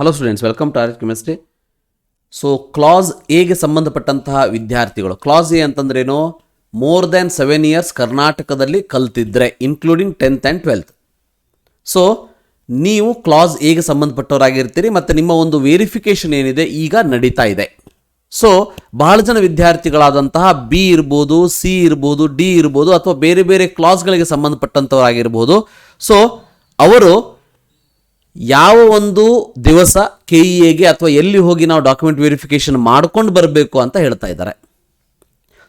Hello students, welcome to art chemistry. So class ಎಗೆ ಸಂಬಂಧಪಟ್ಟಂತಹ ವಿದ್ಯಾರ್ಥಿಗಳು, ಕ್ಲಾಸ್ ಎ ಅಂತಂದ್ರೇನು, ಮೋರ್ ದ್ಯಾನ್ 7 years ಕರ್ನಾಟಕದಲ್ಲಿ ಕಲ್ತಿದ್ರೆ including 10th and 12th. So ನೀವು ಕ್ಲಾಸ್ ಎಗೆ ಸಂಬಂಧಪಟ್ಟವರಾಗಿರ್ತೀರಿ ಮತ್ತು ನಿಮ್ಮ ಒಂದು ವೆರಿಫಿಕೇಷನ್ ಏನಿದೆ ಈಗ ನಡೀತಾ ಇದೆ. ಸೊ ಬಹಳ ಜನ ವಿದ್ಯಾರ್ಥಿಗಳಾದಂತಹ ಬಿ ಇರ್ಬೋದು, ಸಿ ಇರ್ಬೋದು, ಡಿ ಇರ್ಬೋದು, ಅಥವಾ ಬೇರೆ ಬೇರೆ ಕ್ಲಾಸ್ಗಳಿಗೆ ಸಂಬಂಧಪಟ್ಟಂಥವರಾಗಿರ್ಬೋದು. ಸೊ ಅವರು ಯಾವ ಒಂದು ದಿವಸ KEAಗೆ ಅಥವಾ ಎಲ್ಲಿ ಹೋಗಿ ನಾವು ಡಾಕ್ಯುಮೆಂಟ್ ವೆರಿಫಿಕೇಷನ್ ಮಾಡ್ಕೊಂಡು ಬರಬೇಕು ಅಂತ ಹೇಳ್ತಾ ಇದ್ದಾರೆ.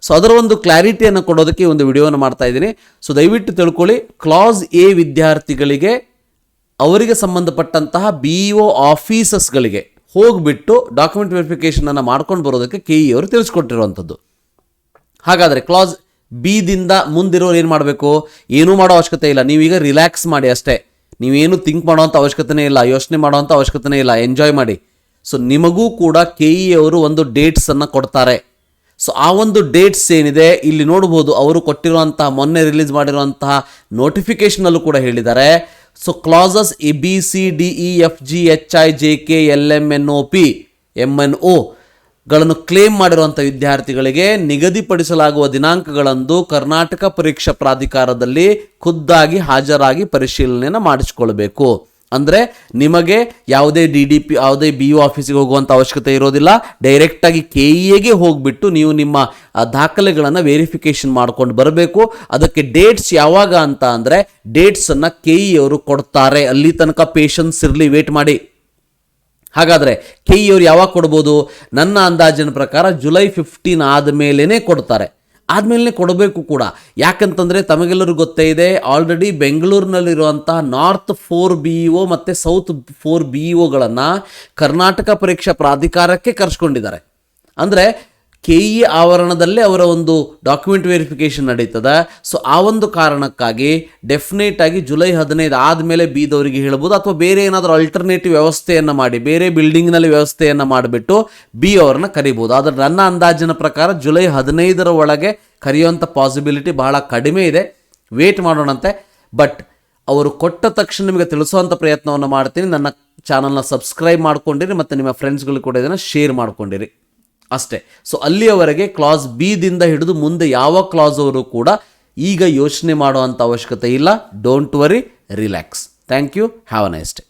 ಸೊ ಅದರ ಒಂದು ಕ್ಲಾರಿಟಿಯನ್ನು ಕೊಡೋದಕ್ಕೆ ಒಂದು ವಿಡಿಯೋವನ್ನು ಮಾಡ್ತಾ ಇದ್ದೀನಿ. ಸೊ ದಯವಿಟ್ಟು ತಿಳ್ಕೊಳ್ಳಿ, ಕ್ಲಾಸ್ ಎ ವಿದ್ಯಾರ್ಥಿಗಳಿಗೆ ಅವರಿಗೆ ಸಂಬಂಧಪಟ್ಟಂತಹ BO ಆಫೀಸಸ್ಗಳಿಗೆ ಹೋಗಿಬಿಟ್ಟು ಡಾಕ್ಯುಮೆಂಟ್ ವೆರಿಫಿಕೇಷನನ್ನು ಮಾಡ್ಕೊಂಡು ಬರೋದಕ್ಕೆ KE ಅವರು ತಿಳಿಸ್ಕೊಟ್ಟಿರುವಂಥದ್ದು. ಹಾಗಾದರೆ ಕ್ಲಾಸ್ ಬಿದಿಂದ ಮುಂದಿರೋರು ಏನು ಮಾಡಬೇಕು? ಏನೂ ಮಾಡೋ ಅವಶ್ಯಕತೆ ಇಲ್ಲ. ನೀವೀಗ ರಿಲ್ಯಾಕ್ಸ್ ಮಾಡಿ ಅಷ್ಟೇ. ನೀವೇನು ಥಿಂಕ್ ಮಾಡೋವಂಥ ಅವಶ್ಯಕತೆನೇ ಇಲ್ಲ, ಯೋಚನೆ ಮಾಡೋವಂಥ ಅವಶ್ಯಕತೆನೇ ಇಲ್ಲ, ಎಂಜಾಯ್ ಮಾಡಿ. ಸೊ ನಿಮಗೂ ಕೂಡ KE ಅವರು ಒಂದು ಡೇಟ್ಸನ್ನು ಕೊಡ್ತಾರೆ. ಸೊ ಆ ಒಂದು ಡೇಟ್ಸ್ ಏನಿದೆ ಇಲ್ಲಿ ನೋಡ್ಬೋದು, ಅವರು ಕೊಟ್ಟಿರುವಂತಹ ಮೊನ್ನೆ ರಿಲೀಸ್ ಮಾಡಿರುವಂತಹ ನೋಟಿಫಿಕೇಷನಲ್ಲೂ ಕೂಡ ಹೇಳಿದ್ದಾರೆ. ಸೊ ಕ್ಲಾಸಸ್ ABCDEFGHIJKLMNOP MNO ಗಳನ್ನು ಕ್ಲೇಮ್ ಮಾಡಿರುವಂಥ ವಿದ್ಯಾರ್ಥಿಗಳಿಗೆ ನಿಗದಿಪಡಿಸಲಾಗುವ ದಿನಾಂಕಗಳಂದು ಕರ್ನಾಟಕ ಪರೀಕ್ಷಾ ಪ್ರಾಧಿಕಾರದಲ್ಲಿ ಖುದ್ದಾಗಿ ಹಾಜರಾಗಿ ಪರಿಶೀಲನೆಯನ್ನು ಮಾಡಿಸಿಕೊಳ್ಬೇಕು. ಅಂದರೆ ನಿಮಗೆ ಯಾವುದೇ DDP ಯಾವುದೇ BO ಆಫೀಸಿಗೆ ಹೋಗುವಂಥ ಅವಶ್ಯಕತೆ ಇರೋದಿಲ್ಲ. ಡೈರೆಕ್ಟಾಗಿ KEAಗೆ ಹೋಗಿಬಿಟ್ಟು ನೀವು ನಿಮ್ಮ ದಾಖಲೆಗಳನ್ನು ವೆರಿಫಿಕೇಷನ್ ಮಾಡ್ಕೊಂಡು ಬರಬೇಕು. ಅದಕ್ಕೆ ಡೇಟ್ಸ್ ಯಾವಾಗ ಅಂತ ಅಂದರೆ ಡೇಟ್ಸನ್ನು KE ಅವರು ಕೊಡ್ತಾರೆ. ಅಲ್ಲಿ ತನಕ ಪೇಷನ್ಸ್ ಇರಲಿ, ವೇಟ್ ಮಾಡಿ. ಹಾಗಾದರೆ KE ಅವರು ಯಾವಾಗ ಕೊಡ್ಬೋದು? ನನ್ನ ಅಂದಾಜಿನ ಪ್ರಕಾರ ಜುಲೈ 15 ಆದಮೇಲೆ ಕೊಡ್ತಾರೆ. ಆದಮೇಲೆ ಕೊಡಬೇಕು ಕೂಡ. ಯಾಕಂತಂದರೆ ತಮಗೆಲ್ಲರೂ ಗೊತ್ತೇ ಇದೆ, ಆಲ್ರೆಡಿ ಬೆಂಗಳೂರಿನಲ್ಲಿರುವಂತಹ ನಾರ್ತ್ 4 BO ಮತ್ತು ಸೌತ್ 4 BOಗಳನ್ನು ಕರ್ನಾಟಕ ಪರೀಕ್ಷಾ ಪ್ರಾಧಿಕಾರಕ್ಕೆ ಕರೆಸ್ಕೊಂಡಿದ್ದಾರೆ. ಅಂದರೆ KE ಆವರಣದಲ್ಲೇ ಅವರ ಒಂದು ಡಾಕ್ಯುಮೆಂಟ್ ವೆರಿಫಿಕೇಷನ್ ನಡೀತದೆ. ಸೊ ಆ ಒಂದು ಕಾರಣಕ್ಕಾಗಿ ಡೆಫಿನೆಟ್ ಆಗಿ ಜುಲೈ 15 ಆದಮೇಲೆ ಬಿದವರಿಗೆ ಹೇಳ್ಬೋದು, ಅಥವಾ ಬೇರೆ ಏನಾದರೂ ಆಲ್ಟರ್ನೇಟಿವ್ ವ್ಯವಸ್ಥೆಯನ್ನು ಮಾಡಿ, ಬೇರೆ ಬಿಲ್ಡಿಂಗ್ನಲ್ಲಿ ವ್ಯವಸ್ಥೆಯನ್ನು ಮಾಡಿಬಿಟ್ಟು ಬಿ ಅವ್ರನ್ನ ಕರಿಬೋದು. ಆದರೆ ನನ್ನ ಅಂದಾಜಿನ ಪ್ರಕಾರ ಜುಲೈ 15 ಒಳಗೆ ಕರೆಯುವಂಥ ಪಾಸಿಬಿಲಿಟಿ ಬಹಳ ಕಡಿಮೆ ಇದೆ. ವೇಟ್ ಮಾಡೋಣಂತೆ. ಬಟ್ ಅವರು ಕೊಟ್ಟ ತಕ್ಷಣ ನಿಮಗೆ ತಿಳಿಸುವಂಥ ಪ್ರಯತ್ನವನ್ನು ಮಾಡ್ತೀನಿ. ನನ್ನ ಚಾನಲ್ನ ಸಬ್ಸ್ಕ್ರೈಬ್ ಮಾಡ್ಕೊಂಡಿರಿ ಮತ್ತು ನಿಮ್ಮ ಫ್ರೆಂಡ್ಸ್ಗಳು ಕೂಡ ಇದನ್ನು ಶೇರ್ ಮಾಡ್ಕೊಂಡಿರಿ ಅಷ್ಟೇ. ಸೊ ಅಲ್ಲಿಯವರೆಗೆ ಕ್ಲಾಸ್ ಬಿದಿಂದ ಹಿಡಿದು ಮುಂದೆ ಯಾವ ಕ್ಲಾಸ್ ಅವರು ಕೂಡ ಈಗ ಯೋಚನೆ ಮಾಡುವಂಥ ಅವಶ್ಯಕತೆ ಇಲ್ಲ. Don't worry, relax. Thank you. Have a nice day.